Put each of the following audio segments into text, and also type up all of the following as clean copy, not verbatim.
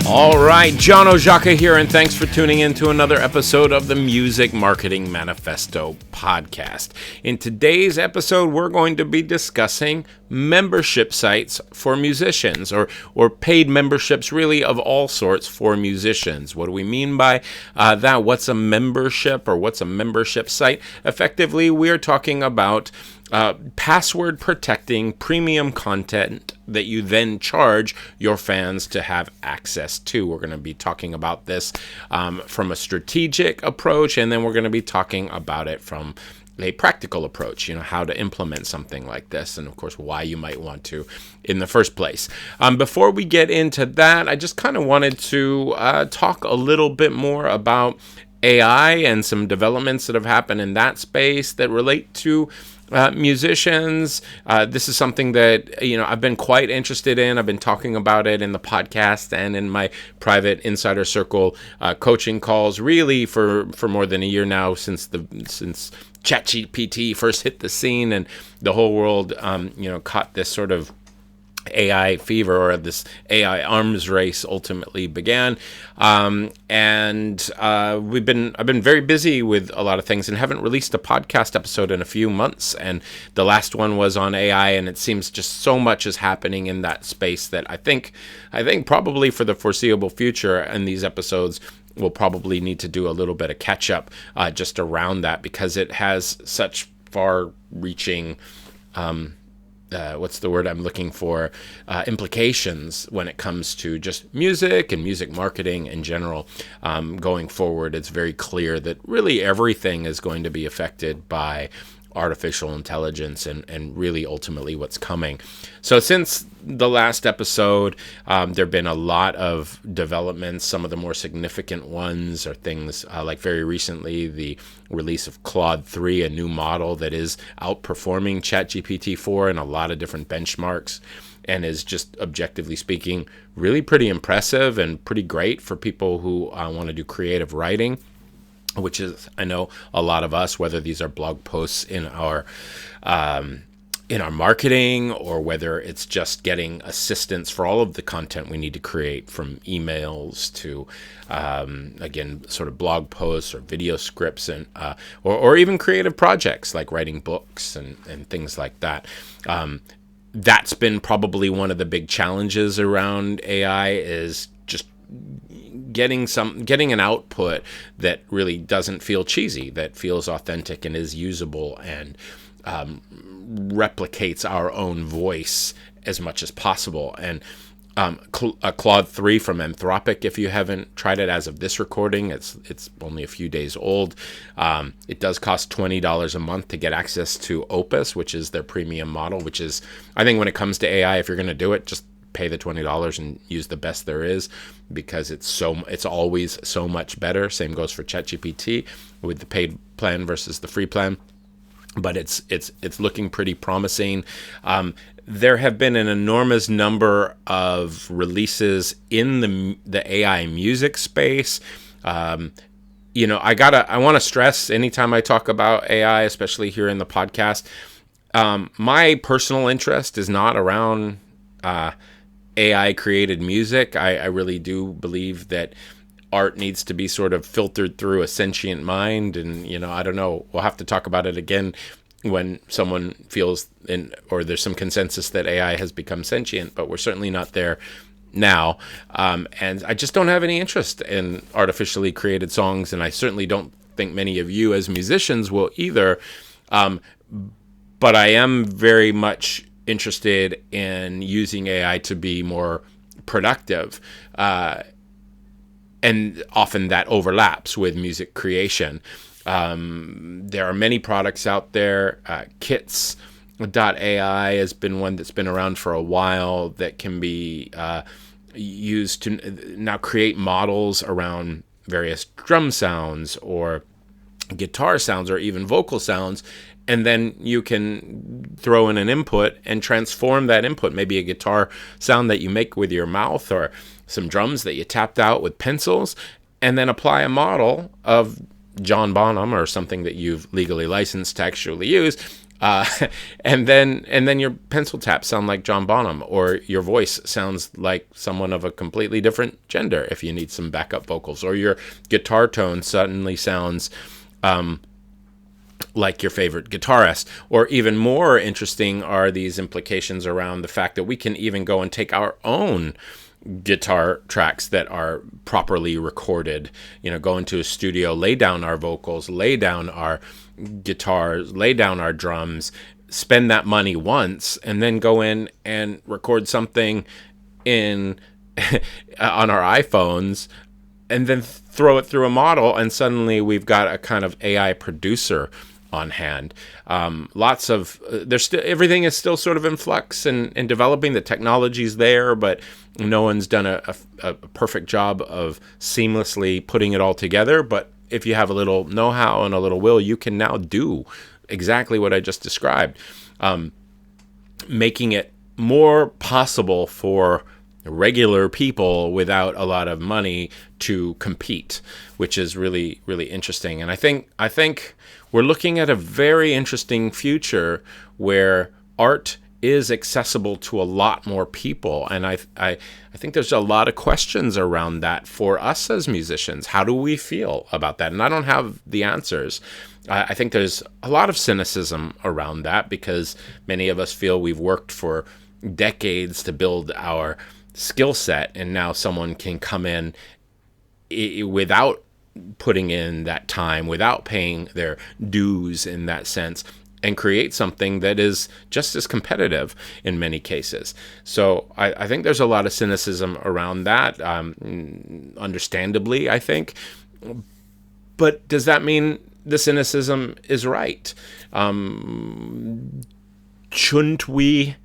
All right, John Ojaka here, and thanks for tuning in to another episode of the Music Marketing Manifesto podcast. In today's episode, we're going to be discussing membership sites for musicians, or paid memberships really of all sorts for musicians. What do we mean by that? What's a membership, or what's a membership site? Effectively, we're talking about password protecting premium content that you then charge your fans to have access to. We're going to be talking about this from a strategic approach, and then we're going to be talking about it from a practical approach, how to implement something like this, and of course why you might want to in the first place. Before we get into that, I just kind of wanted to talk a little bit more about AI and some developments that have happened in that space that relate to musicians. This is something that I've been quite interested in. I've been talking about it in the podcast and in my private insider circle coaching calls, really for more than a year now, since ChatGPT first hit the scene and the whole world caught this sort of AI fever, or this AI arms race ultimately began. I've been very busy with a lot of things and haven't released a podcast episode in a few months. And the last one was on AI, and it seems just so much is happening in that space that I think probably for the foreseeable future, and these episodes we'll probably need to do a little bit of catch up just around that, because it has such far-reaching what's the word I'm looking for? Implications when it comes to just music and music marketing in general. Going forward, it's very clear that really everything is going to be affected by artificial intelligence and really ultimately what's coming. So since the last episode, there have been a lot of developments. Some of the more significant ones are things like very recently the release of Claude 3, a new model that is outperforming ChatGPT 4 in a lot of different benchmarks, and is just objectively speaking really pretty impressive and pretty great for people who want to do creative writing, which is, I know, a lot of us, whether these are blog posts in our marketing, or whether it's just getting assistance for all of the content we need to create, from emails to, again, sort of blog posts or video scripts, and or even creative projects like writing books and things like that. That's been probably one of the big challenges around AI, is just getting an output that really doesn't feel cheesy, that feels authentic and is usable and replicates our own voice as much as possible. And Claude 3 from Anthropic, if you haven't tried it as of this recording, it's only a few days old. It does cost $20 a month to get access to Opus, which is their premium model, which is, I think when it comes to AI, if you're going to do it, just pay the $20 and use the best there is, because it's always so much better. Same goes for ChatGPT with the paid plan versus the free plan, but it's looking pretty promising. There have been an enormous number of releases in the AI music space. I want to stress, anytime I talk about AI, especially here in the podcast, my personal interest is not around AI created music. I really do believe that art needs to be sort of filtered through a sentient mind, and I don't know, we'll have to talk about it again when someone feels or there's some consensus that AI has become sentient, but we're certainly not there now. And I just don't have any interest in artificially created songs, and I certainly don't think many of you as musicians will either. But I am very much interested in using AI to be more productive, and often that overlaps with music creation. There are many products out there. Kits.ai has been one that's been around for a while, that can be used to now create models around various drum sounds or guitar sounds or even vocal sounds, and then you can throw in an input and transform that input, maybe a guitar sound that you make with your mouth or some drums that you tapped out with pencils, and then apply a model of John Bonham or something that you've legally licensed to actually use, uh, and then your pencil taps sound like John Bonham, or your voice sounds like someone of a completely different gender if you need some backup vocals, or your guitar tone suddenly sounds like your favorite guitarist. Or even more interesting are these implications around the fact that we can even go and take our own guitar tracks that are properly recorded, go into a studio, lay down our vocals, lay down our guitars, lay down our drums, spend that money once, and then go in and record something in on our iPhones, and then throw it through a model, and suddenly we've got a kind of AI producer on hand. Lots of everything is still sort of in flux and developing. The technology's there, but no one's done a perfect job of seamlessly putting it all together. But if you have a little know-how and a little will, you can now do exactly what I just described, making it more possible for regular people without a lot of money to compete, which is really, really interesting. And I think we're looking at a very interesting future where art is accessible to a lot more people. And I think there's a lot of questions around that for us as musicians. How do we feel about that? And I don't have the answers. I think there's a lot of cynicism around that, because many of us feel we've worked for decades to build our skill set, and now someone can come in without putting in that time, without paying their dues in that sense, and create something that is just as competitive in many cases. So I think there's a lot of cynicism around that, understandably, I think. But does that mean the cynicism is right? Shouldn't we,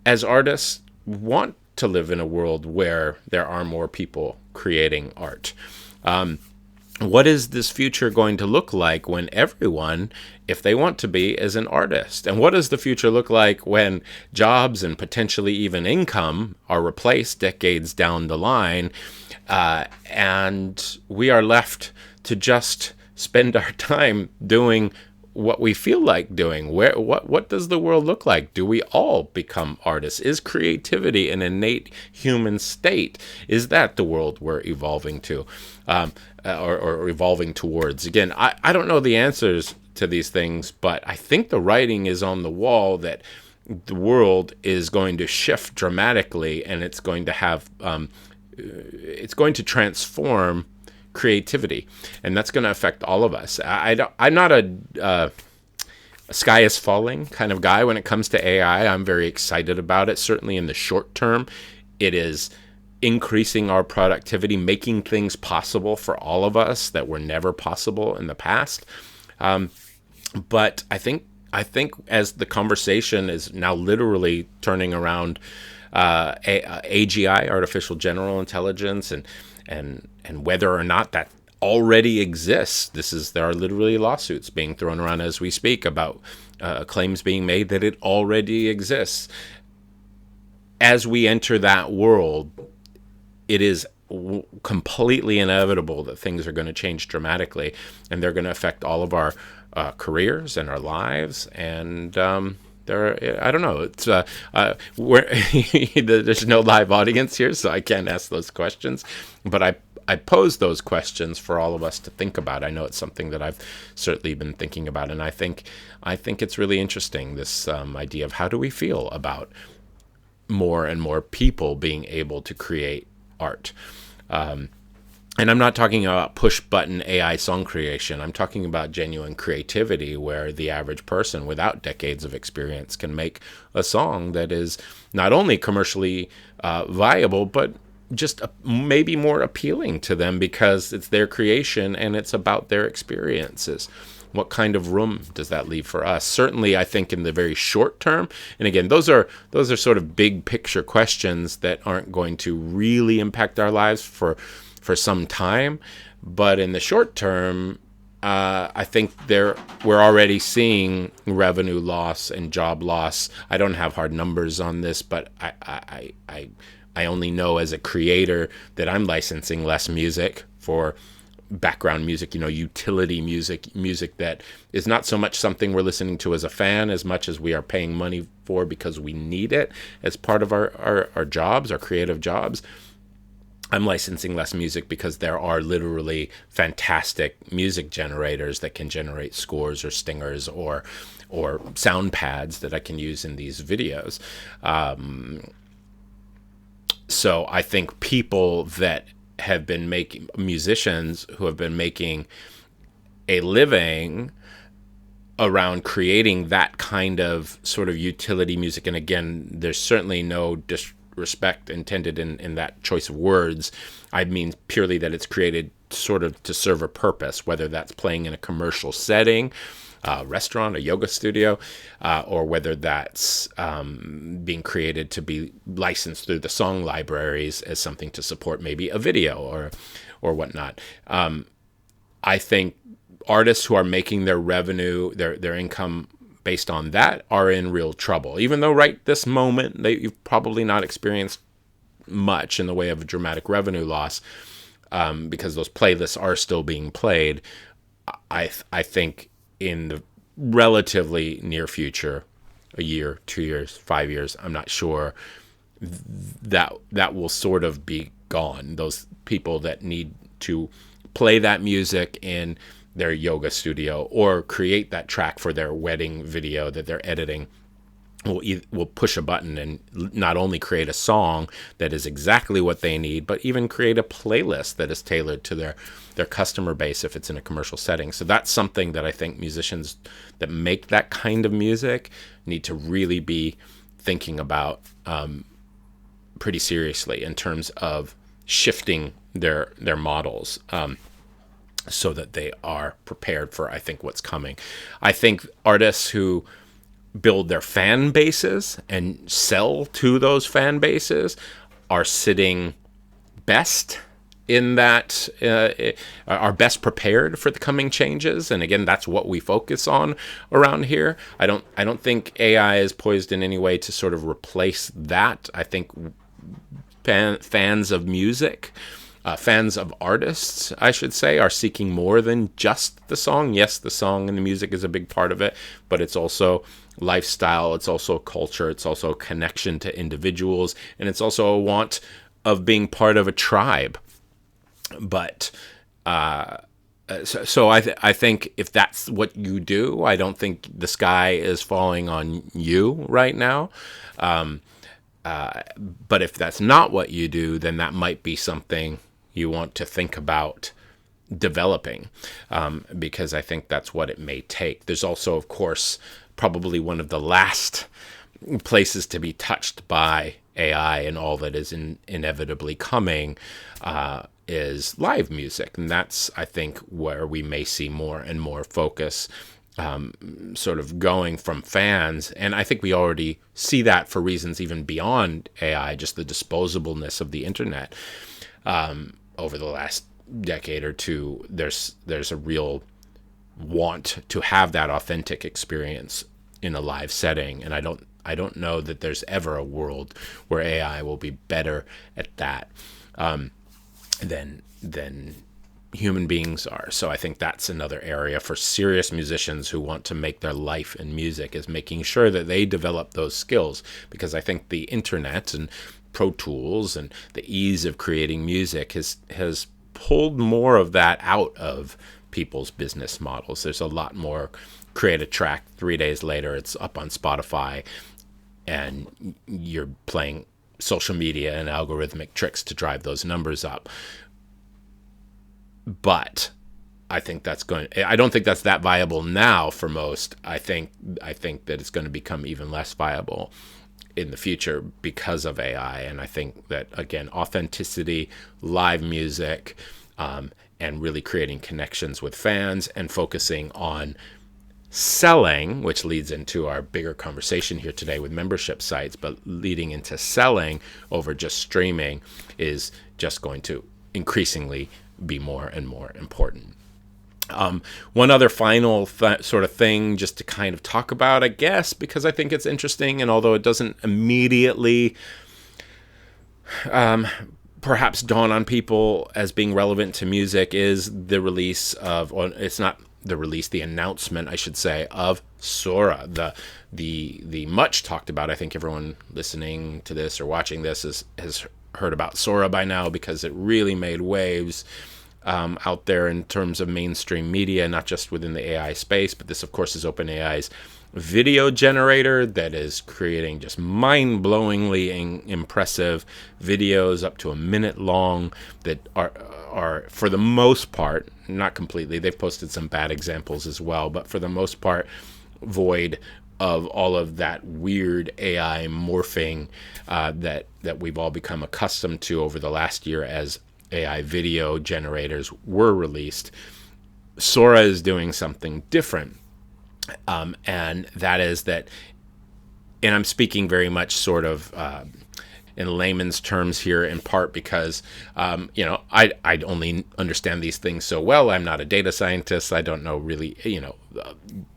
as artists, want to live in a world where there are more people creating art? What is this future going to look like when everyone, if they want to be, is an artist? And what does the future look like when jobs and potentially even income are replaced decades down the line, and we are left to just spend our time doing what we feel like doing? What does the world look like? Do we all become artists? Is creativity an innate human state? Is that the world we're evolving to, or evolving towards? Again, I don't know the answers to these things, but I think the writing is on the wall that the world is going to shift dramatically, and it's going to have it's going to transform creativity, and that's going to affect all of us. I'm not a sky is falling kind of guy when it comes to AI. I'm very excited about it. Certainly in the short term, it is increasing our productivity, making things possible for all of us that were never possible in the past. But I think as the conversation is now literally turning around AGI, artificial general intelligence, and whether or not that already exists. There are literally lawsuits being thrown around as we speak about claims being made that it already exists. As we enter that world, it is completely inevitable that things are going to change dramatically, and they're going to affect all of our careers and our lives. And I don't know. It's there's no live audience here, so I can't ask those questions. But I pose those questions for all of us to think about. I know it's something that I've certainly been thinking about, and I think it's really interesting, this idea of how do we feel about more and more people being able to create art. And I'm not talking about push-button AI song creation. I'm talking about genuine creativity, where the average person without decades of experience can make a song that is not only commercially viable, but just maybe more appealing to them because it's their creation and it's about their experiences. What kind of room does that leave for us? Certainly, I think in the very short term, and again, those are sort of big picture questions that aren't going to really impact our lives for some time. But in the short term, I think we're already seeing revenue loss and job loss. I don't have hard numbers on this, but I only know as a creator that I'm licensing less music for background music, utility music, music that is not so much something we're listening to as a fan as much as we are paying money for because we need it as part of our jobs, our creative jobs. I'm licensing less music because there are literally fantastic music generators that can generate scores or stingers or sound pads that I can use in these videos. So I think people that have been making, musicians who have been making a living around creating that kind of sort of utility music, and again, there's certainly no disrespect intended in that choice of words. I mean purely that it's created sort of to serve a purpose, whether that's playing in a commercial setting, a restaurant, a yoga studio, or whether that's being created to be licensed through the song libraries as something to support maybe a video or whatnot. I think artists who are making their revenue, their income based on that are in real trouble, even though right this moment you've probably not experienced much in the way of dramatic revenue loss, because those playlists are still being played. I think in the relatively near future, a year, 2 years, 5 years, I'm not sure, that will sort of be gone. Those people that need to play that music in their yoga studio or create that track for their wedding video that they're editing will push a button and not only create a song that is exactly what they need, but even create a playlist that is tailored to their customer base if it's in a commercial setting. So that's something that I think musicians that make that kind of music need to really be thinking about pretty seriously in terms of shifting their models, so that they are prepared for, I think, what's coming. I think artists who build their fan bases and sell to those fan bases are sitting best in that, are best prepared for the coming changes. And again, that's what we focus on around here. I don't think AI is poised in any way to sort of replace that. I think fans of music, fans of artists, I should say, are seeking more than just the song. Yes, the song and the music is a big part of it, but it's also lifestyle, it's also culture, it's also connection to individuals, and it's also a want of being part of a tribe. But so I think if that's what you do, I don't think the sky is falling on you right now. But if that's not what you do, then that might be something you want to think about developing, because I think that's what it may take. There's also, of course, probably one of the last places to be touched by AI and all that is inevitably coming is live music. And that's, I think, where we may see more and more focus sort of going from fans. And I think we already see that for reasons even beyond AI, just the disposableness of the internet. Over the last decade or two, there's a real want to have that authentic experience in a live setting, and I don't know that there's ever a world where AI will be better at that than human beings are. So I think that's another area for serious musicians who want to make their life in music, is making sure that they develop those skills, because I think the internet and Pro Tools and the ease of creating music has pulled more of that out of people's business models. There's a lot more create a track, 3 days later it's up on Spotify, and you're playing social media and algorithmic tricks to drive those numbers up. But I don't think that's that viable now for most. I think that it's going to become even less viable in the future because of AI. And I think that, again, authenticity, live music, and really creating connections with fans and focusing on selling, which leads into our bigger conversation here today with membership sites, but leading into selling over just streaming is just going to increasingly be more and more important. One other final sort of thing just to kind of talk about, I guess, because I think it's interesting, and although it doesn't immediately perhaps dawn on people as being relevant to music is the release of, or it's not the release, the announcement, I should say, of Sora, the much talked about. I think everyone listening to this or watching this has heard about Sora by now, because it really made waves out there in terms of mainstream media, not just within the AI space, but this, of course, is OpenAI's video generator that is creating just mind-blowingly impressive videos up to a minute long that are for the most part, not completely, they've posted some bad examples as well, but for the most part void of all of that weird AI morphing that we've all become accustomed to over the last year as AI video generators were released. Sora is doing something different. And that is that, and I'm speaking very much sort of in layman's terms here, in part because, I only understand these things so well. I'm not a data scientist. I don't know really,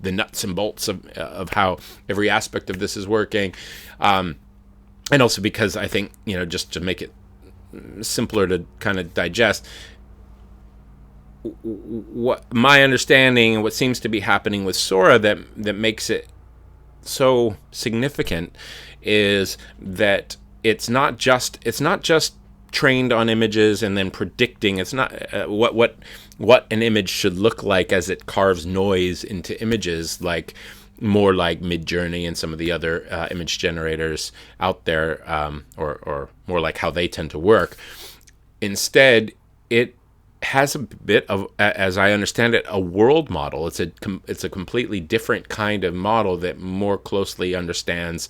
the nuts and bolts of how every aspect of this is working. And also because I think, just to make it simpler to kind of digest, what my understanding and what seems to be happening with Sora that makes it so significant is that it's not just trained on images and then predicting. It's not what an image should look like as it carves noise into images, like more like Midjourney and some of the other image generators out there, or more like how they tend to work. Instead, it has a bit of, as I understand it, a world model. It's a completely different kind of model that more closely understands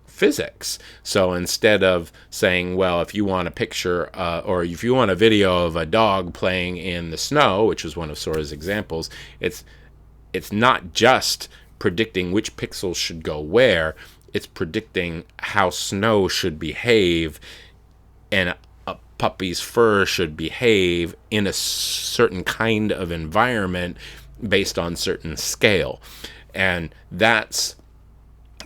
physics. So instead of saying, well, if you want a picture or if you want a video of a dog playing in the snow, which was one of Sora's examples, it's not just predicting which pixels should go where, it's predicting how snow should behave and a puppy's fur should behave in a certain kind of environment based on certain scale. And that's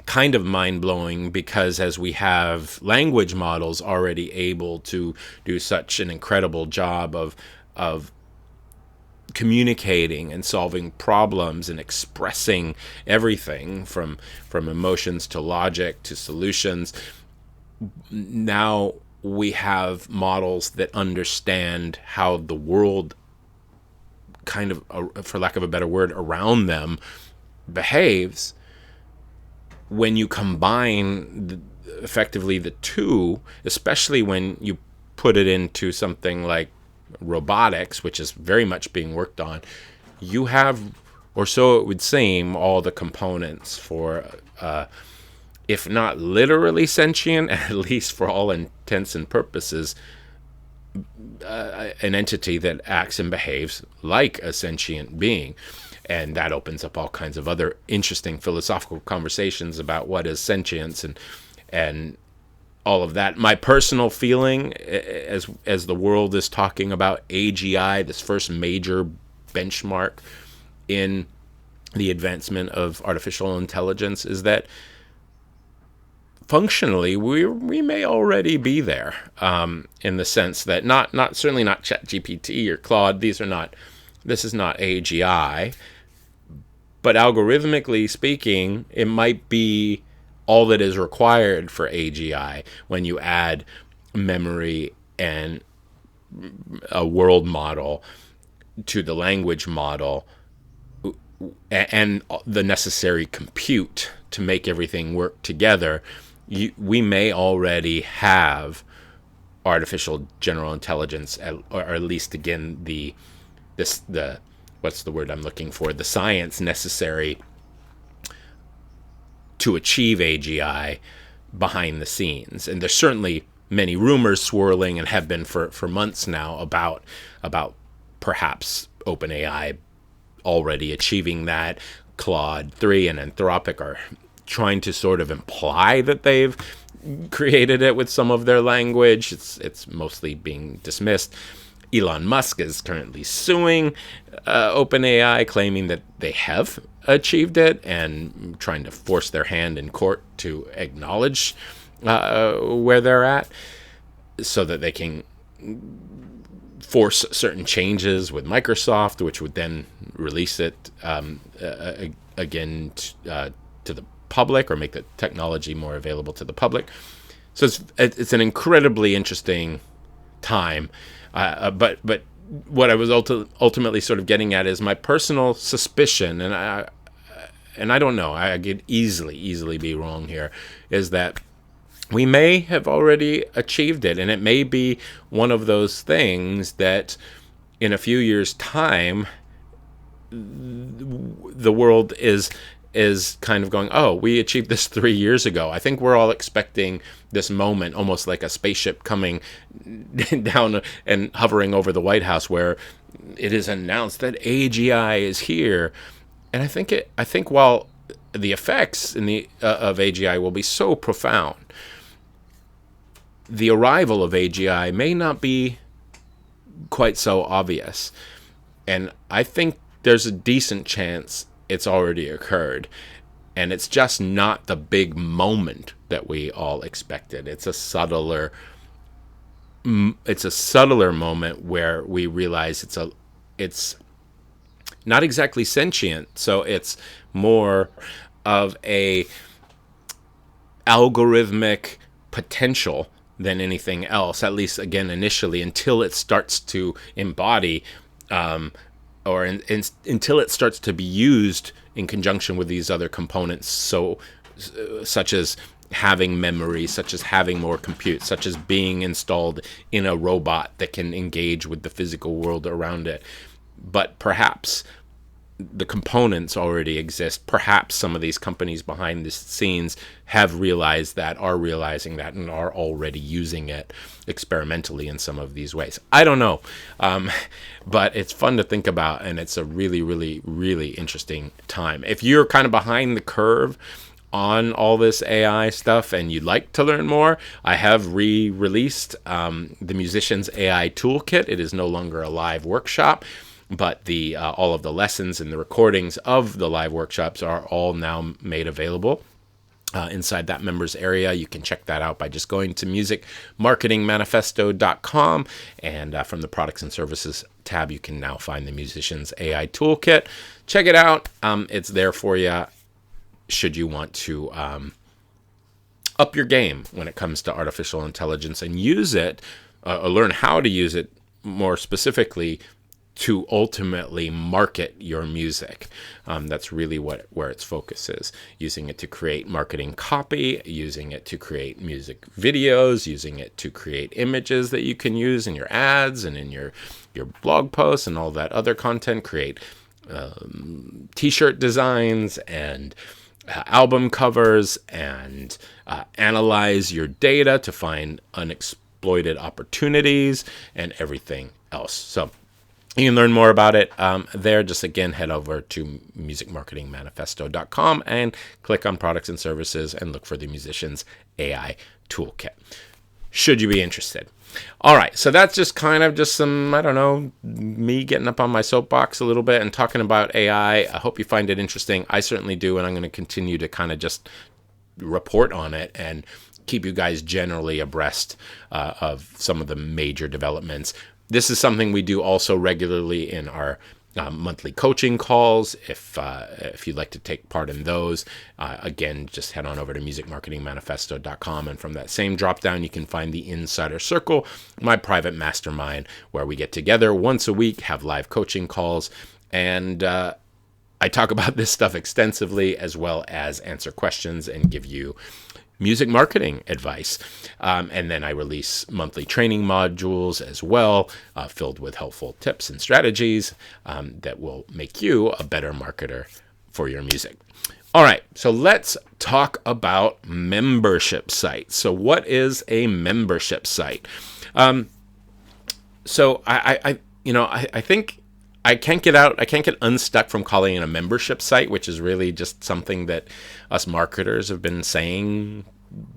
kind of mind-blowing, because as we have language models already able to do such an incredible job of communicating and solving problems and expressing everything from emotions to logic to solutions, now we have models that understand how the world, kind of, for lack of a better word, around them behaves. When you combine effectively the two, especially when you put it into something like robotics, which is very much being worked on, you have, or so it would seem, all the components for, if not literally sentient, at least for all intents and purposes, an entity that acts and behaves like a sentient being. And that opens up all kinds of other interesting philosophical conversations about what is sentience and all of that. My personal feeling, as the world is talking about AGI, this first major benchmark in the advancement of artificial intelligence, is that functionally we may already be there, in the sense that certainly not ChatGPT or Claude. This is not AGI. But algorithmically speaking, it might be all that is required for AGI when you add memory and a world model to the language model and the necessary compute to make everything work together. We may already have artificial general intelligence, or at least, again, the what's the word I'm looking for? The science necessary to achieve AGI behind the scenes. And there's certainly many rumors swirling, and have been for months now, about perhaps OpenAI already achieving that. Claude 3 and Anthropic are trying to sort of imply that they've created it with some of their language. It's mostly being dismissed. Elon Musk is currently suing OpenAI, claiming that they have achieved it and trying to force their hand in court to acknowledge where they're at, so that they can force certain changes with Microsoft, which would then release it again to the public, or make the technology more available to the public. So it's an incredibly interesting time. But what I was ultimately sort of getting at is my personal suspicion, and I don't know, I could easily be wrong here, is that we may have already achieved it, and it may be one of those things that in a few years' time the world is kind of going, oh, we achieved this 3 years ago. I think we're all expecting this moment, almost like a spaceship coming down and hovering over the White House, where it is announced that AGI is here. And I think while the effects of AGI will be so profound, the arrival of AGI may not be quite so obvious. And I think there's a decent chance it's already occurred. And it's just not the big moment that we all expected. It's a subtler moment where we realize it's not exactly sentient. So it's more of a algorithmic potential than anything else, at least again initially, until it starts to embody until it starts to be used in conjunction with these other components, such as having memory, such as having more compute, such as being installed in a robot that can engage with the physical world around it. But perhaps the components already exist. Perhaps some of these companies behind the scenes have realized that, are realizing that, and are already using it experimentally in some of these ways. I don't know. But it's fun to think about, and it's a really, really, really interesting time. If you're kind of behind the curve on all this AI stuff and you'd like to learn more, I have re-released the Musician's AI Toolkit. It is no longer a live workshop, but all of the lessons and the recordings of the live workshops are all now made available inside that members area. You can check that out by just going to musicmarketingmanifesto.com, and from the products and services tab, you can now find the Musician's AI Toolkit. Check it out. It's there for you should you want to up your game when it comes to artificial intelligence and use it, or learn how to use it more specifically to ultimately market your music. That's really where its focus is. Using it to create marketing copy, using it to create music videos, using it to create images that you can use in your ads and in your blog posts and all that other content, create t-shirt designs and album covers, and analyze your data to find unexploited opportunities and everything else. So you can learn more about it there. Just again, head over to musicmarketingmanifesto.com and click on products and services and look for the Musician's AI Toolkit, should you be interested. All right, so that's just kind of just some, I don't know, me getting up on my soapbox a little bit and talking about AI. I hope you find it interesting. I certainly do, and I'm going to continue to kind of just report on it and keep you guys generally abreast of some of the major developments. This is something we do also regularly in our monthly coaching calls. If you'd like to take part in those, again, just head on over to musicmarketingmanifesto.com, and from that same drop down, you can find the Insider Circle, my private mastermind, where we get together once a week, have live coaching calls, and I talk about this stuff extensively, as well as answer questions and give you music marketing advice. And then I release monthly training modules as well, filled with helpful tips and strategies that will make you a better marketer for your music. All right, so let's talk about membership sites. So what is a membership site? So I think I can't get unstuck from calling it a membership site, which is really just something that us marketers have been saying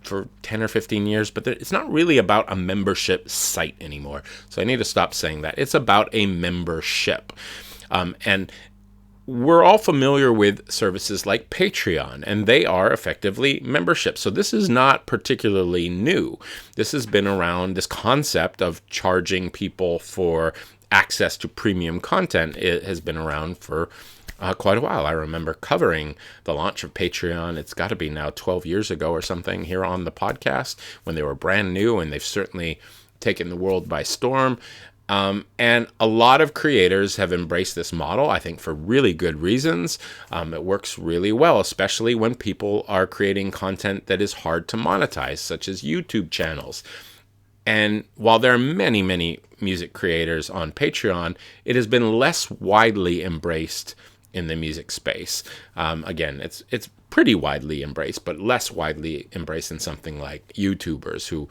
for 10 or 15 years, but it's not really about a membership site anymore. So I need to stop saying that. It's about a membership. And we're all familiar with services like Patreon, and they are effectively memberships. So this is not particularly new. This has been around, this concept of charging people for access to premium content. It has been around for quite a while. I remember covering the launch of Patreon. It's got to be now 12 years ago or something here on the podcast when they were brand new, and they've certainly taken the world by storm. And a lot of creators have embraced this model, I think, for really good reasons. It works really well, especially when people are creating content that is hard to monetize, such as YouTube channels. And while there are many, many music creators on Patreon, it has been less widely embraced in the music space. Again, it's pretty widely embraced, but less widely embraced than something like YouTubers, who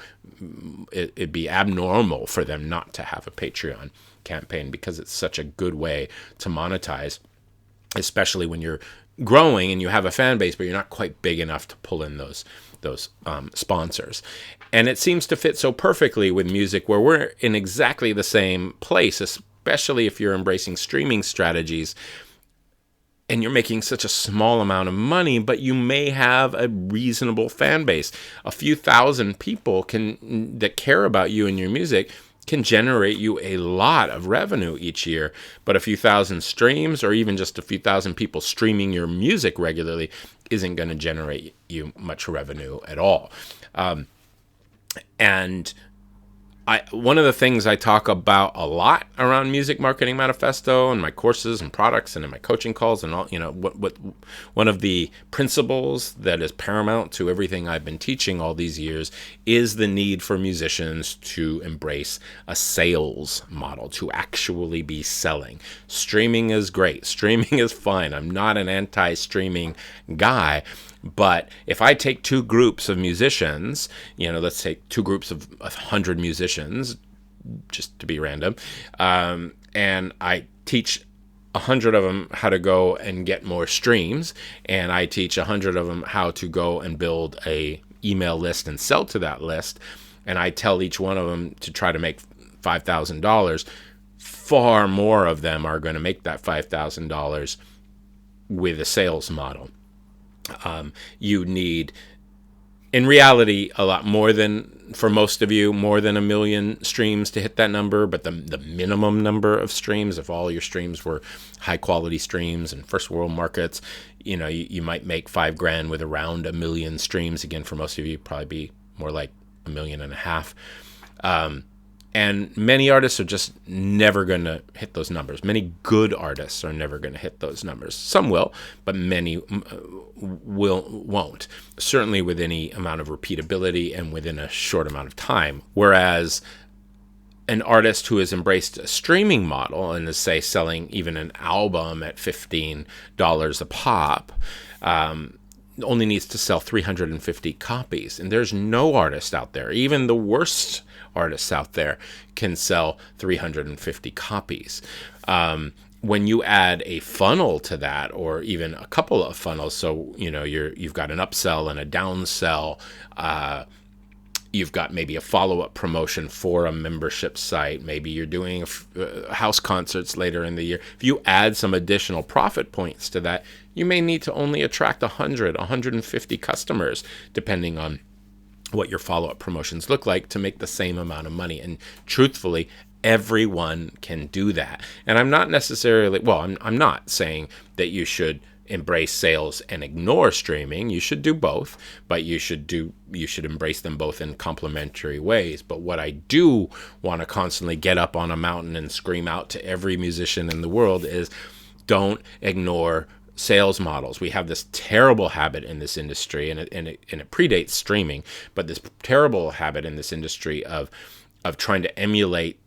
it'd be abnormal for them not to have a Patreon campaign because it's such a good way to monetize, especially when you're growing and you have a fan base, but you're not quite big enough to pull in those sponsors. And it seems to fit so perfectly with music, where we're in exactly the same place, especially if you're embracing streaming strategies and you're making such a small amount of money, but you may have a reasonable fan base. A few thousand people that care about you and your music can generate you a lot of revenue each year. But a few thousand streams, or even just a few thousand people streaming your music regularly, isn't going to generate you much revenue at all. And one of the things I talk about a lot around Music Marketing Manifesto and my courses and products and in my coaching calls and all, what one of the principles that is paramount to everything I've been teaching all these years is the need for musicians to embrace a sales model, to actually be selling. Streaming is great. Streaming is fine. I'm not an anti-streaming guy. But if I take two groups of musicians, let's take two groups of 100 musicians, just to be random, and I teach 100 of them how to go and get more streams, and I teach 100 of them how to go and build a email list and sell to that list, and I tell each one of them to try to make $5,000, far more of them are going to make that $5,000 with a sales model. You need, in reality, a lot more than, for most of you, more than 1 million streams to hit that number. But the minimum number of streams, if all your streams were high quality streams in first world markets, you might make $5,000 with around 1 million streams. Again, for most of you, probably be more like 1.5 million. And many artists are just never going to hit those numbers. Many good artists are never going to hit those numbers. Some will, but many won't. Certainly with any amount of repeatability and within a short amount of time. Whereas an artist who has embraced a streaming model and is, say, selling even an album at $15 a pop, only needs to sell 350 copies. And there's no artist out there, even the worst artists out there, can sell 350 copies. When you add a funnel to that, or even a couple of funnels, so you've got an upsell and a downsell, you've got maybe a follow-up promotion for a membership site, maybe you're doing house concerts later in the year. If you add some additional profit points to that, you may need to only attract 100, 150 customers, depending on what your follow-up promotions look like, to make the same amount of money. And truthfully, everyone can do that. And I'm not necessarily, I'm not saying that you should embrace sales and ignore streaming. You should do both, but you should embrace them both in complementary ways. But what I do want to constantly get up on a mountain and scream out to every musician in the world is, don't ignore sales models. We have this terrible habit in this industry, and it predates streaming, but this terrible habit in this industry of trying to emulate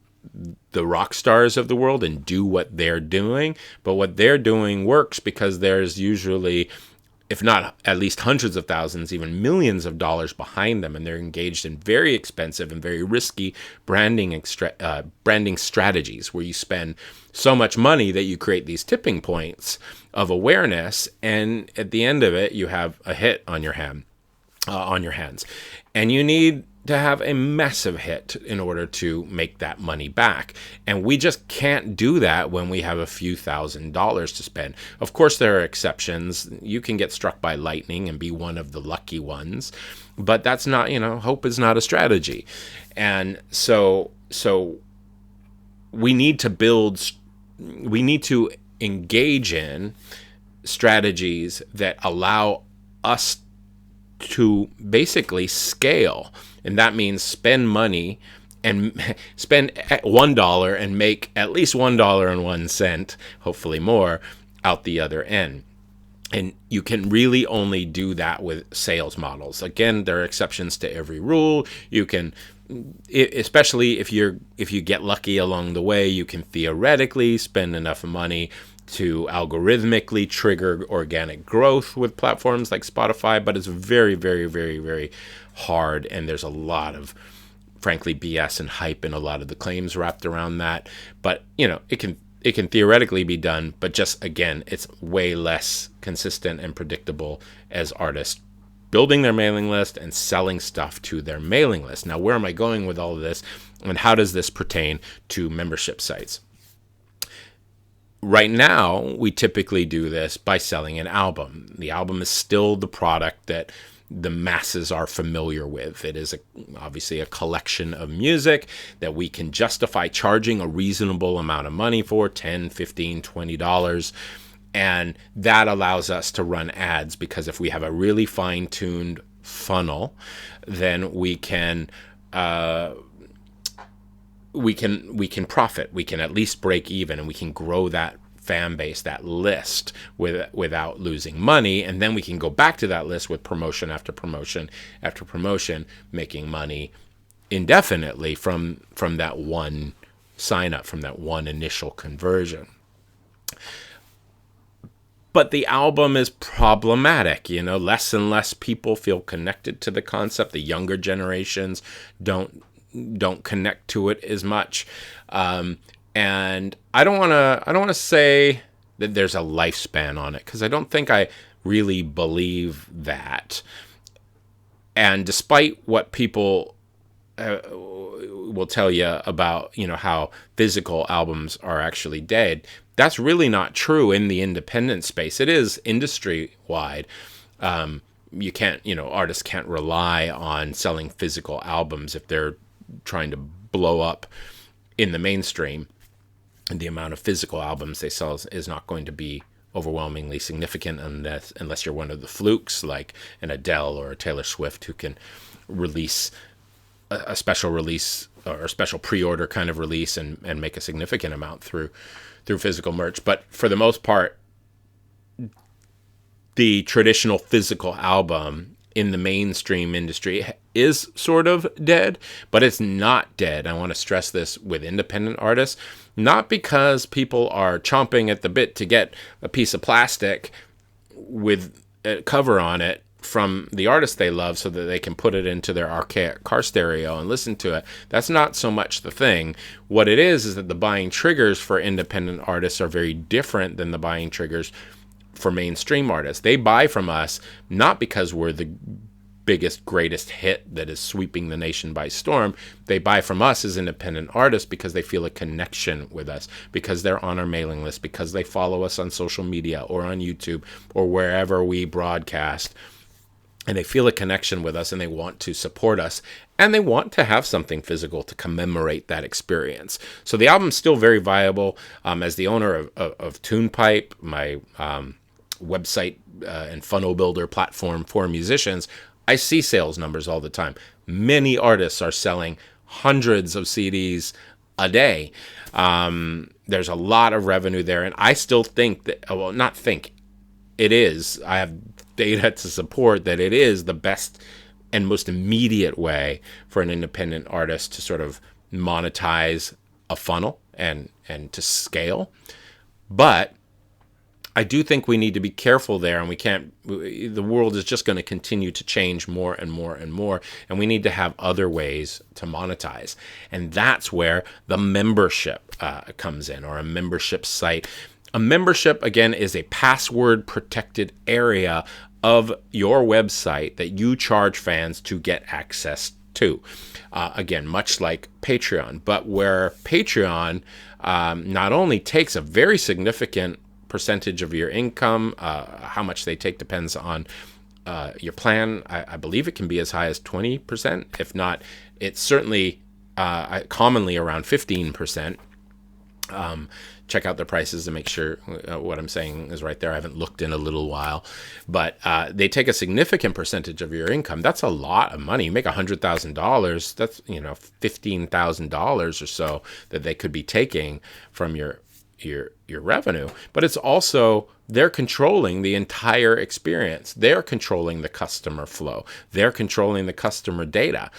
the rock stars of the world and do what they're doing. But what they're doing works because there's usually, if not at least hundreds of thousands, even millions of dollars behind them, and they're engaged in very expensive and very risky branding strategies, where you spend so much money that you create these tipping points of awareness, and at the end of it, you have a hit on your hands. And you need to have a massive hit in order to make that money back. And we just can't do that when we have a few $1,000s to spend. Of course, there are exceptions. You can get struck by lightning and be one of the lucky ones, but that's not, hope is not a strategy. And so we need to engage in strategies that allow us to basically scale. And that means spend money and spend $1 and make at least $1.01, hopefully more, out the other end. And you can really only do that with sales models. Again, there are exceptions to every rule. You can, especially if you get lucky along the way, you can theoretically spend enough money to algorithmically trigger organic growth with platforms like Spotify, but it's very, very, very, very hard, and there's a lot of, frankly, BS and hype and a lot of the claims wrapped around that. But it can theoretically be done, but just, again, it's way less consistent and predictable as artists building their mailing list and selling stuff to their mailing list. Now, where am I going with all of this, and how does this pertain to membership sites? Right now, we typically do this by selling an album. The album is still the product that the masses are familiar with. It is obviously a collection of music that we can justify charging a reasonable amount of money for, $10, $15, $20. And that allows us to run ads, because if we have a really fine-tuned funnel, then we can profit. We can at least break even, and we can grow that fan base, that list, without losing money. And then we can go back to that list with promotion after promotion after promotion, making money indefinitely from that one sign up, from that one initial conversion. But the album is problematic. Less and less people feel connected to the concept. The younger generations don't connect to it as much. And I don't want to say that there's a lifespan on it, because I don't think I really believe that. And despite what people will tell you about, how physical albums are actually dead, that's really not true in the independent space. It is industry-wide. You can't, artists can't rely on selling physical albums if they're trying to blow up in the mainstream. And the amount of physical albums they sell is not going to be overwhelmingly significant unless you're one of the flukes like an Adele or a Taylor Swift, who can release a special release or a special pre-order kind of release and make a significant amount through physical merch. But for the most part, the traditional physical album in the mainstream industry is sort of dead, but it's not dead. I want to stress this with independent artists, not because people are chomping at the bit to get a piece of plastic with a cover on it from the artist they love so that they can put it into their archaic car stereo and listen to it. That's not so much the thing. What it is that the buying triggers for independent artists are very different than the buying triggers for mainstream artists. They buy from us not because we're the biggest, greatest hit that is sweeping the nation by storm. They buy from us as independent artists because they feel a connection with us, because they're on our mailing list, because they follow us on social media or on YouTube or wherever we broadcast. And they feel a connection with us, and they want to support us, and they want to have something physical to commemorate that experience. So the album's still very viable. As the owner of TunePipe, my website and funnel builder platform for musicians, I see sales numbers all the time. Many artists are selling hundreds of CDs a day. There's a lot of revenue there, and I still think that, well, not think, it is. I have data to support that it is the best and most immediate way for an independent artist to sort of monetize a funnel and to scale. But I do think we need to be careful there, and the world is just going to continue to change more and more and more, and we need to have other ways to monetize. And that's where the membership comes in, or a membership site. A membership, again, is a password protected area of your website that you charge fans to get access too. Again, much like Patreon, but where Patreon not only takes a very significant percentage of your income, how much they take depends on your plan. I believe it can be as high as 20%. If not, it's certainly commonly around 15%. Check out their prices to make sure what I'm saying is right there. I haven't looked in a little while, but they take a significant percentage of your income. That's a lot of money. You make $100,000. That's $15,000 or so that they could be taking from your revenue. But it's also, they're controlling the entire experience. They're controlling the customer flow. They're controlling the customer data.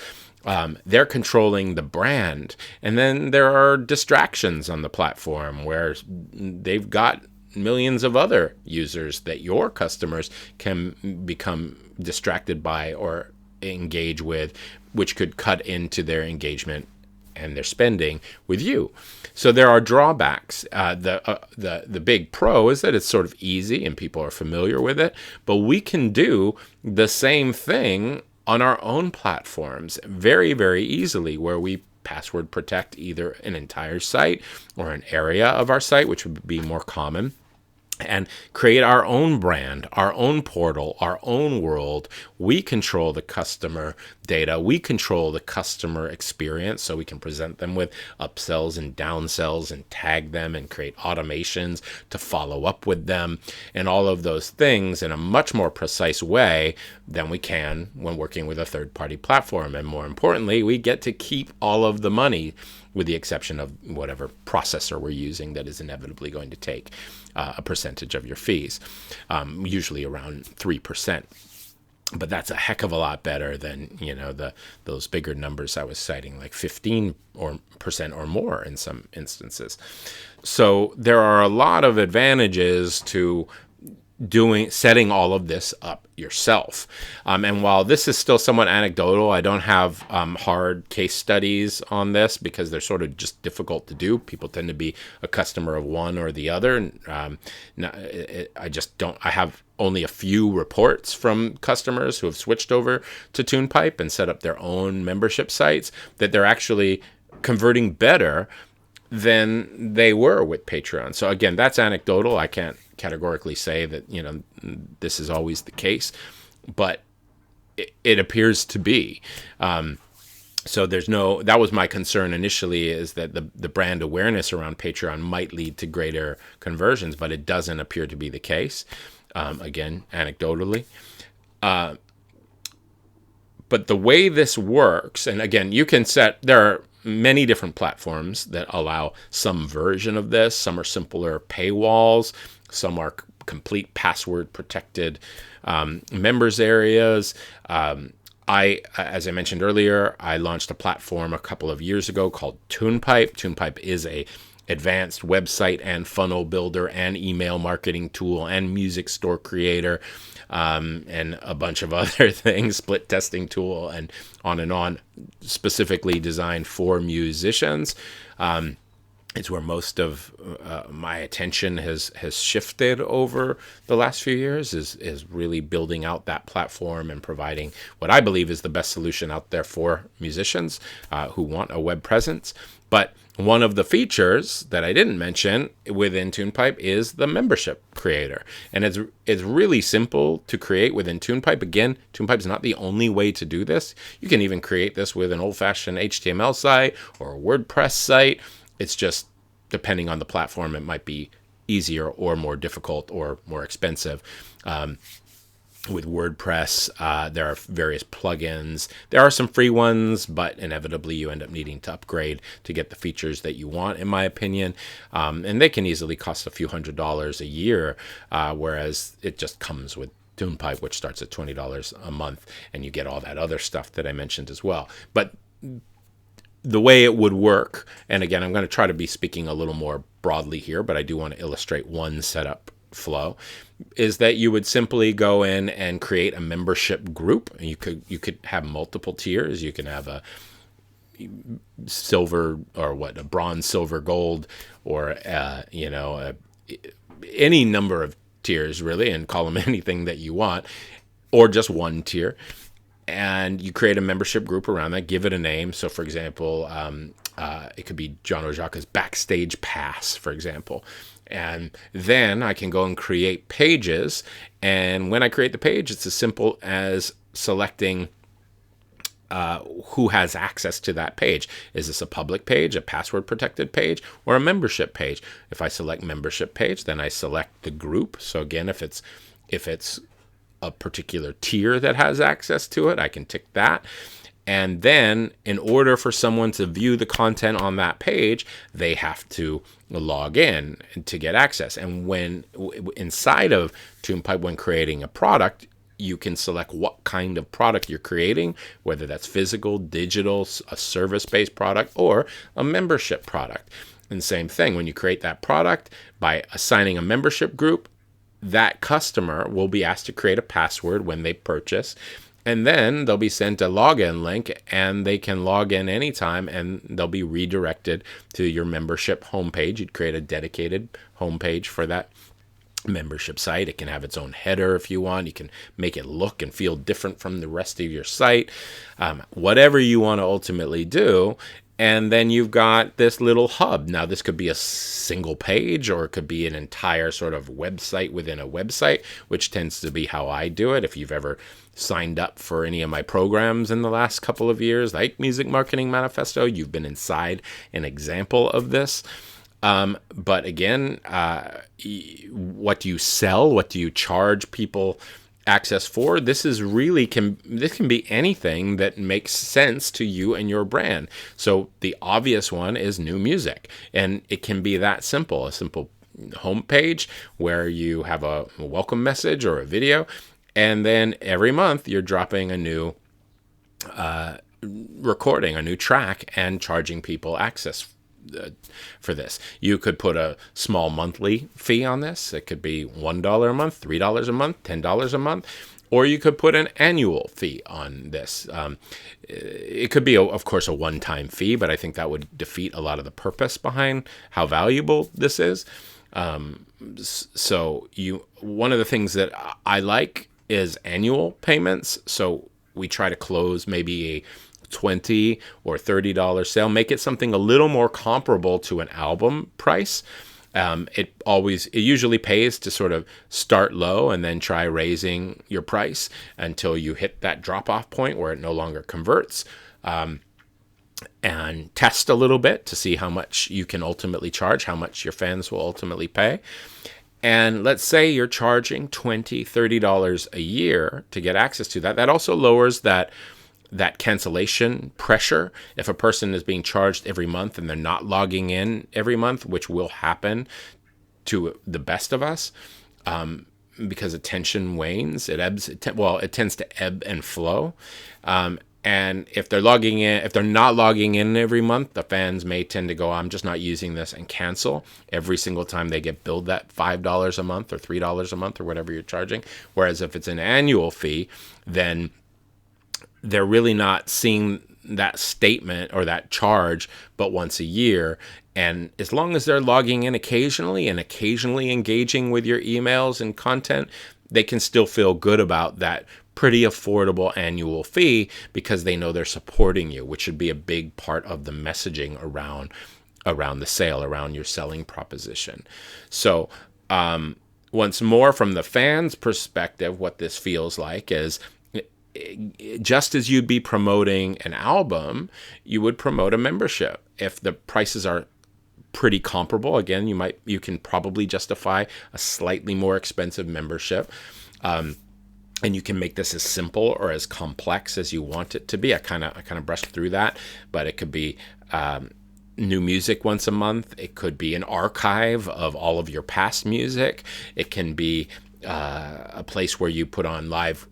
They're controlling the brand. And then there are distractions on the platform where they've got millions of other users that your customers can become distracted by or engage with, which could cut into their engagement and their spending with you. So there are drawbacks. The big pro is that it's sort of easy and people are familiar with it, but we can do the same thing on our own platforms very, very easily, where we password protect either an entire site or an area of our site, which would be more common, and create our own brand, our own portal, our own world. We control the customer data. We control the customer experience, so we can present them with upsells and downsells and tag them and create automations to follow up with them and all of those things in a much more precise way than we can when working with a third-party platform. And more importantly, we get to keep all of the money, with the exception of whatever processor we're using that is inevitably going to take a percentage of your fees, usually around 3%. But that's a heck of a lot better than, those bigger numbers I was citing, like 15% or more in some instances. So there are a lot of advantages to setting all of this up yourself. And while this is still somewhat anecdotal, I don't have hard case studies on this because they're sort of just difficult to do. People tend to be a customer of one or the other. I just don't. I have only a few reports from customers who have switched over to TunePipe and set up their own membership sites that they're actually converting better than they were with Patreon. So again, that's anecdotal. I can't categorically say that, this is always the case, but it appears to be. So that was my concern initially, is that the brand awareness around Patreon might lead to greater conversions, but it doesn't appear to be the case. Again, anecdotally. But the way this works, and again, there are many different platforms that allow some version of this. Some are simpler paywalls. Some are complete password protected members areas. As I mentioned earlier, I launched a platform a couple of years ago called TunePipe. TunePipe is a advanced website and funnel builder and email marketing tool and music store creator, and a bunch of other things, split testing tool, and on, specifically designed for musicians. It's where most of my attention has shifted over the last few years, is really building out that platform and providing what I believe is the best solution out there for musicians who want a web presence. But one of the features that I didn't mention within TunePipe is the membership creator. And it's really simple to create within TunePipe. Again, TunePipe is not the only way to do this. You can even create this with an old-fashioned HTML site or a WordPress site. It's just, depending on the platform, it might be easier or more difficult or more expensive. With WordPress, there are various plugins. There are some free ones, but inevitably you end up needing to upgrade to get the features that you want, in my opinion. And they can easily cost a few $100s a year, whereas it just comes with TunePipe, which starts at $20 a month, and you get all that other stuff that I mentioned as well. But the way it would work, and again, I'm going to try to be speaking a little more broadly here, but I do want to illustrate one setup flow, is that you would simply go in and create a membership group. And you could have multiple tiers. You can have a silver, or a bronze, silver, gold, or any number of tiers really, and call them anything that you want, or just one tier. and you create a membership group around that, give it a name. So for example, it could be John Ojaca's Backstage Pass, for example. And then I can go and create pages. And when I create the page, it's as simple as selecting who has access to that page. Is this a public page, a password protected page, or a membership page? If I select membership page, then I select the group. So again, if it's a particular tier that has access to it, I can tick that. And then in order for someone to view the content on that page, they have to log in to get access. And when inside of ToonPipe, when creating a product, you can select what kind of product you're creating, whether that's physical, digital, a service-based product, or a membership product. And same thing, when you create that product, by assigning a membership group, that customer will be asked to create a password when they purchase. And then they'll be sent a login link, and they can log in anytime, and they'll be redirected to your membership homepage. You'd create a dedicated homepage for that membership site. It can have its own header if you want. You can make it look and feel different from the rest of your site. Whatever you want to ultimately do. And then you've got this little hub. Now, this could be a single page, or it could be an entire sort of website within a website, which tends to be how I do it. If you've ever signed up for any of my programs in the last couple of years, like Music Marketing Manifesto, you've been inside an example of this. But again, what do you sell? What do you charge people access for? This can be anything that makes sense to you and your brand. So the obvious one is new music, and it can be that simple. A simple homepage where you have a welcome message or a video, and then every month you're dropping a new recording, a new track, and charging people access for this. You could put a small monthly fee on this. It could be $1 a month, $3 a month, $10 a month, or you could put an annual fee on this. It could be, of course, a one-time fee, but I think that would defeat a lot of the purpose behind how valuable this is. So one of the things that I like is annual payments. So we try to close maybe a $20 or $30 sale, make it something a little more comparable to an album price. It usually pays to sort of start low and then try raising your price until you hit that drop-off point where it no longer converts, and test a little bit to see how much you can ultimately charge, how much your fans will ultimately pay. And let's say you're charging $20, $30 a year to get access to that. That also lowers that cancellation pressure. If a person is being charged every month and they're not logging in every month, which will happen to the best of us, because attention wanes, it tends to ebb and flow. And if they're not logging in every month, the fans may tend to go, I'm just not using this, and cancel every single time they get billed that $5 a month or $3 a month or whatever you're charging. Whereas if it's an annual fee, then they're really not seeing that statement or that charge but once a year. And as long as they're logging in occasionally and occasionally engaging with your emails and content, they can still feel good about that pretty affordable annual fee because they know they're supporting you, which should be a big part of the messaging around the sale, around your selling proposition. So once more, from the fans' perspective, what this feels like is, just as you'd be promoting an album, you would promote a membership. If the prices are pretty comparable, again, you can probably justify a slightly more expensive membership. And you can make this as simple or as complex as you want it to be. I kind of brushed through that, but it could be new music once a month. It could be an archive of all of your past music. It can be a place where you put on live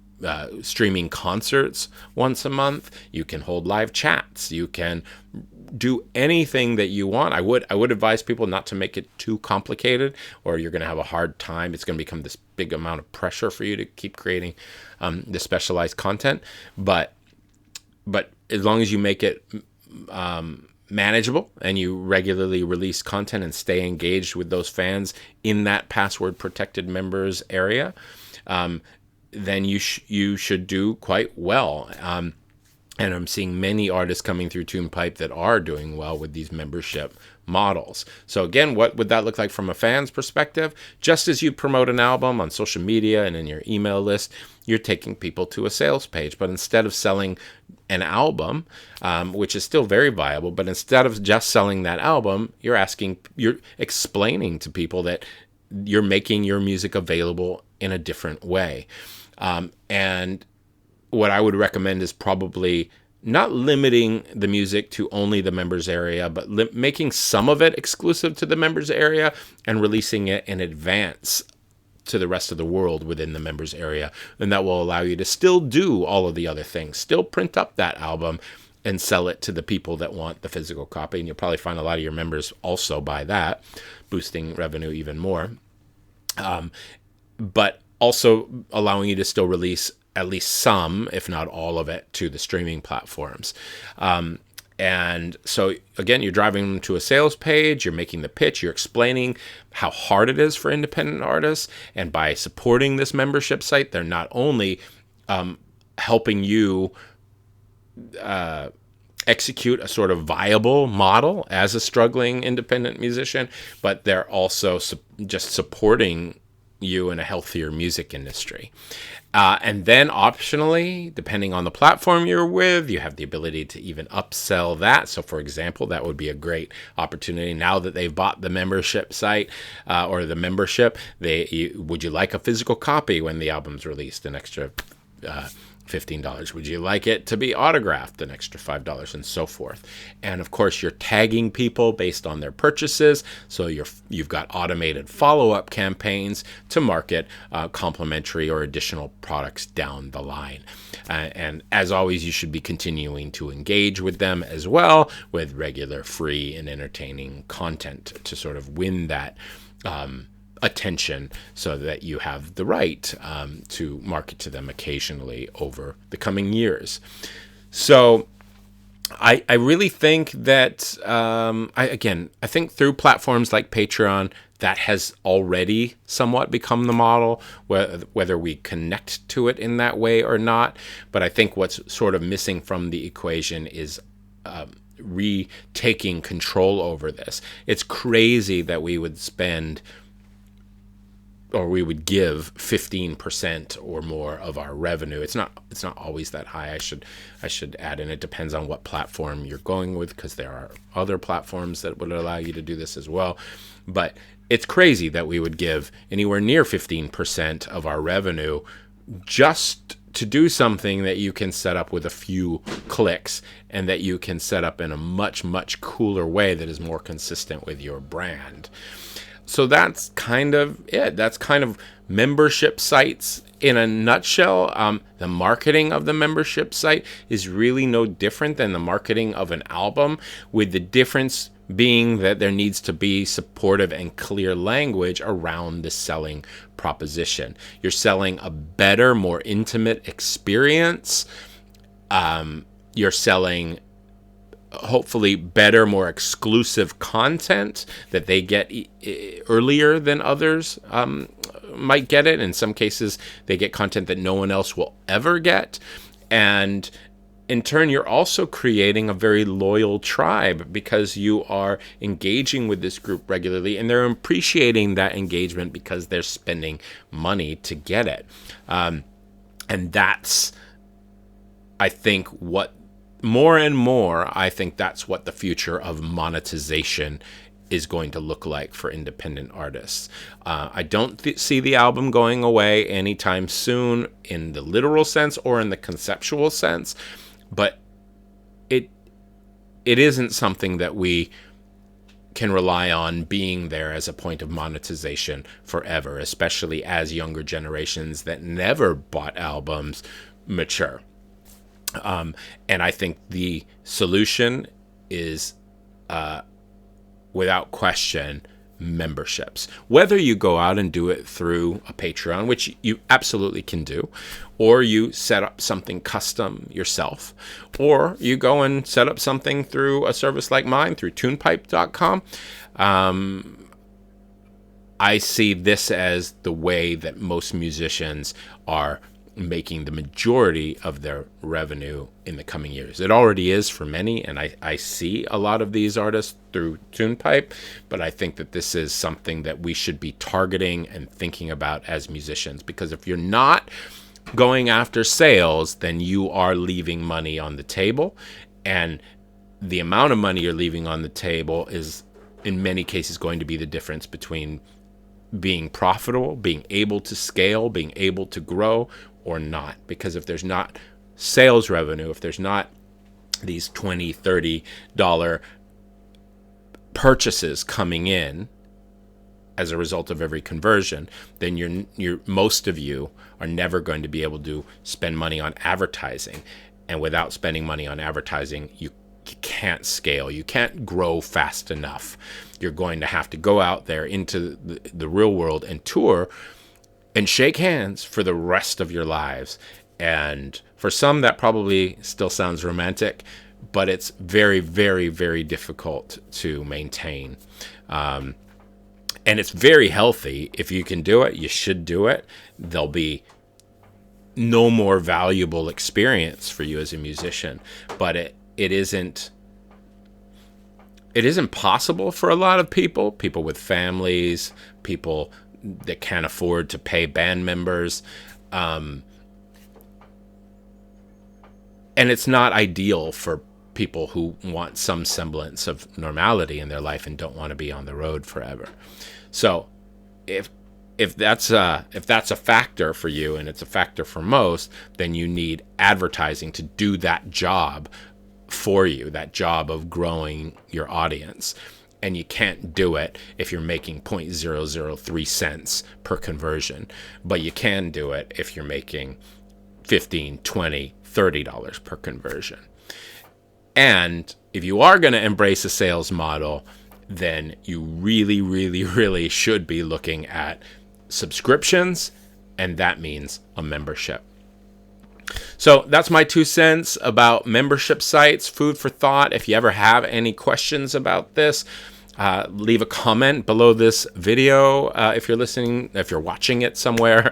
streaming concerts once a month. You can hold live chats. You can do anything that you want. I would advise people not to make it too complicated, or you're going to have a hard time. It's going to become this big amount of pressure for you to keep creating the specialized content. But as long as you make it manageable and you regularly release content and stay engaged with those fans in that password protected members area, then you should do quite well. And I'm seeing many artists coming through TunePipe that are doing well with these membership models. So again, what would that look like from a fan's perspective? Just as you promote an album on social media and in your email list, you're taking people to a sales page. But instead of selling an album, which is still very viable, but instead of just selling that album, you're explaining to people that you're making your music available in a different way. And what I would recommend is probably not limiting the music to only the members area, but making some of it exclusive to the members area and releasing it in advance to the rest of the world within the members area. And that will allow you to still do all of the other things, still print up that album and sell it to the people that want the physical copy. And you'll probably find a lot of your members also buy that, boosting revenue even more. But also allowing you to still release at least some, if not all of it, to the streaming platforms. And so, again, you're driving them to a sales page, you're making the pitch, you're explaining how hard it is for independent artists. And by supporting this membership site, they're not only helping you execute a sort of viable model as a struggling independent musician, but they're also just supporting you in a healthier music industry. And then optionally, depending on the platform you're with, you have the ability to even upsell that. So for example, that would be a great opportunity now that they've bought the membership site or the membership. Would you like a physical copy when the album's released? An extra $15. Would you like it to be autographed? An extra $5, and so forth. And of course, you're tagging people based on their purchases, so you've got automated follow-up campaigns to market complementary or additional products down the line. And as always, you should be continuing to engage with them as well with regular free and entertaining content to sort of win that attention, so that you have the right to market to them occasionally over the coming years. So I really think that, I think through platforms like Patreon, that has already somewhat become the model, whether we connect to it in that way or not. But I think what's sort of missing from the equation is retaking control over this. It's crazy that we would give 15% or more of our revenue. It's not always that high. I should add, and it depends on what platform you're going with, because there are other platforms that would allow you to do this as well. But it's crazy that we would give anywhere near 15% of our revenue just to do something that you can set up with a few clicks, and that you can set up in a much, much cooler way that is more consistent with your brand. So that's kind of it. That's kind of membership sites in a nutshell. The marketing of the membership site is really no different than the marketing of an album, with the difference being that there needs to be supportive and clear language around the selling proposition. You're selling a better, more intimate experience. You're selling hopefully better, more exclusive content that they get earlier than others might get it. In some cases, they get content that no one else will ever get. And in turn, you're also creating a very loyal tribe, because you are engaging with this group regularly, and they're appreciating that engagement because they're spending money to get it. And that's, I think, what more and more, I think that's what the future of monetization is going to look like for independent artists. I don't see the album going away anytime soon in the literal sense or in the conceptual sense, but it isn't something that we can rely on being there as a point of monetization forever, especially as younger generations that never bought albums mature. And I think the solution is, without question, memberships. Whether you go out and do it through a Patreon, which you absolutely can do, or you set up something custom yourself, or you go and set up something through a service like mine, through toolkit.com. I see this as the way that most musicians are making the majority of their revenue in the coming years. It already is for many, and I see a lot of these artists through TunePipe, but I think that this is something that we should be targeting and thinking about as musicians, because if you're not going after sales, then you are leaving money on the table, and the amount of money you're leaving on the table is in many cases going to be the difference between being profitable, being able to scale, being able to grow, or not. Because if there's not sales revenue, if there's not these $20, $30 purchases coming in as a result of every conversion, then you're most of you are never going to be able to spend money on advertising. And without spending money on advertising, you can't scale. You can't grow fast enough. You're going to have to go out there into the real world and tour and shake hands for the rest of your lives. And for some, that probably still sounds romantic, but it's very, very, very difficult to maintain. And it's very healthy. If you can do it, you should do it. There'll be no more valuable experience for you as a musician, but it isn't possible for a lot of people with families, people that can't afford to pay band members. And it's not ideal for people who want some semblance of normality in their life and don't want to be on the road forever. So if that's a factor for you, and it's a factor for most, then you need advertising to do that job for you, that job of growing your audience. And you can't do it if you're making 0.003 cents per conversion, but you can do it if you're making $15, $20, $30 per conversion. And if you are going to embrace a sales model, then you really, really, really should be looking at subscriptions, and that means a membership. So that's my 2 cents about membership sites. Food for thought. If you ever have any questions about this, leave a comment below this video. If you're watching it somewhere,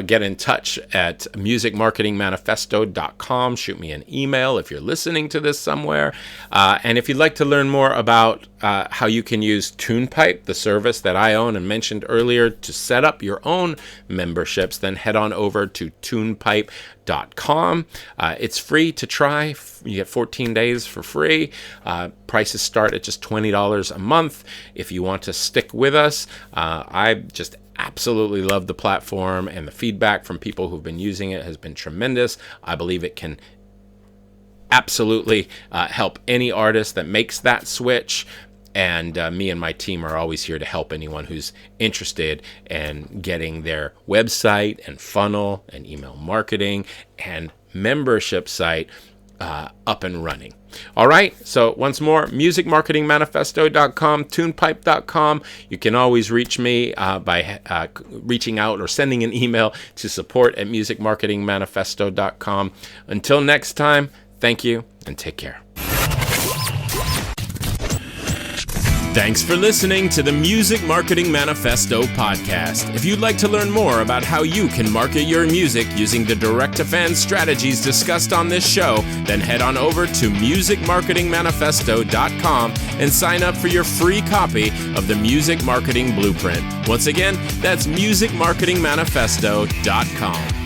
get in touch at musicmarketingmanifesto.com. Shoot me an email if you're listening to this somewhere. And if you'd like to learn more about how you can use TunePipe, the service that I own and mentioned earlier, to set up your own memberships, then head on over to toolkit.com. It's free to try. You get 14 days for free. Prices start at just $20 a month. If you want to stick with us, I just absolutely love the platform, and the feedback from people who've been using it has been tremendous. I believe it can absolutely help any artist that makes that switch. And me and my team are always here to help anyone who's interested in getting their website and funnel and email marketing and membership site up and running. All right. So once more, musicmarketingmanifesto.com, toolkit.com. You can always reach me by reaching out or sending an email to support@musicmarketingmanifesto.com. Until next time, thank you and take care. Thanks for listening to the Music Marketing Manifesto podcast. If you'd like to learn more about how you can market your music using the direct-to-fan strategies discussed on this show, then head on over to musicmarketingmanifesto.com and sign up for your free copy of the Music Marketing Blueprint. Once again, that's musicmarketingmanifesto.com.